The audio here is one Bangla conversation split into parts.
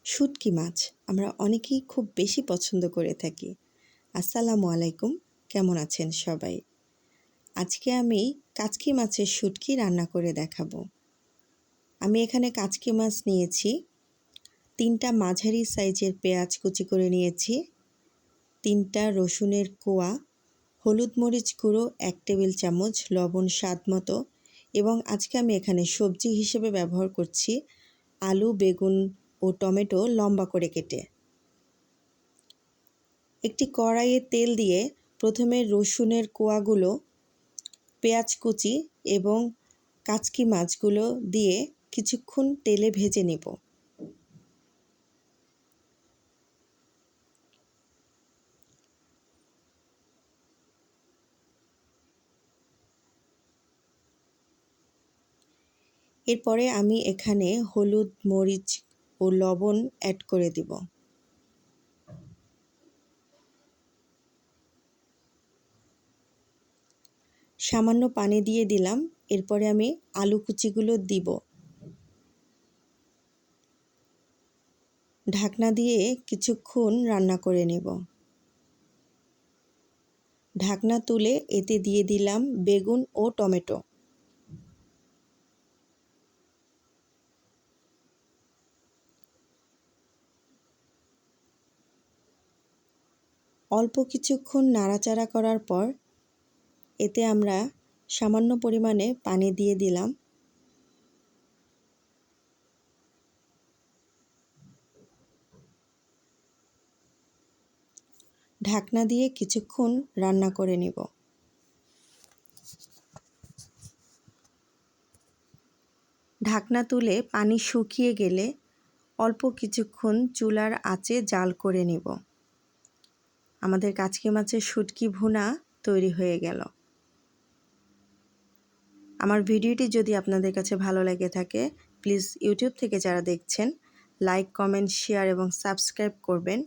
শুঁটকি মাছ আমরা অনেকেই খুব বেশি পছন্দ করে থাকি। আসসালামু আলাইকুম, কেমন আছেন সবাই? আজকে আমি কাচকি মাছের শুঁটকি রান্না করে দেখাবো। আমি এখানে কাচকি মাছ নিয়েছি, 3টা মাঝারি সাইজের পেঁয়াজ কুচি করে নিয়েছি, 3টা রসুনের কোয়া, হলুদ মরিচ গুঁড়ো 1 টেবিল চামচ, লবণ স্বাদ মতো এবং আজকে আমি এখানে সবজি হিসেবে ব্যবহার করছি আলু, বেগুন ও টমেটো লম্বা করে কেটে। একটি কড়াইয়ে তেল দিয়ে প্রথমে রসুনের কোয়াগুলো, পেঁয়াজ কুচি এবং কাচকি মাছগুলো দিয়ে কিছুক্ষণ তেলে ভেজে নেব। এরপরে আমি এখানে হলুদ, মরিচ ও লবণ অ্যাড করে দিব। সামান্য পানি দিয়ে দিলাম। এরপরে আমি আলু কুচিগুলো দিব। ঢাকনা দিয়ে কিছুক্ষণ রান্না করে নেব। ঢাকনা তুলে এতে দিয়ে দিলাম বেগুন ও টমেটো। অল্প কিছুক্ষণ নাড়াচাড়া করার পর এতে আমরা সামান্য পরিমাণে পানি দিয়ে দিলাম। ঢাকনা দিয়ে কিছুক্ষণ রান্না করে নেব। ঢাকনা তুলে পানি শুকিয়ে গেলে অল্প কিছুক্ষণ চুলার আঁচে জাল করে নেব। আমাদের কাচকি মাছের শুঁটকি ভুনা তৈরি হয়ে গেল। আমার ভিডিওটি যদি আপনাদের কাছে ভালো লেগে থাকে, প্লিজ ইউটিউব থেকে যারা দেখছেন লাইক, কমেন্ট, শেয়ার এবং সাবস্ক্রাইব করবেন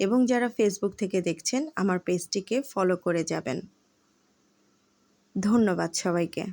এবং যারা ফেসবুক থেকে দেখছেন আমার পেজটিকে ফলো করে যাবেন। ধন্যবাদ সবাইকে।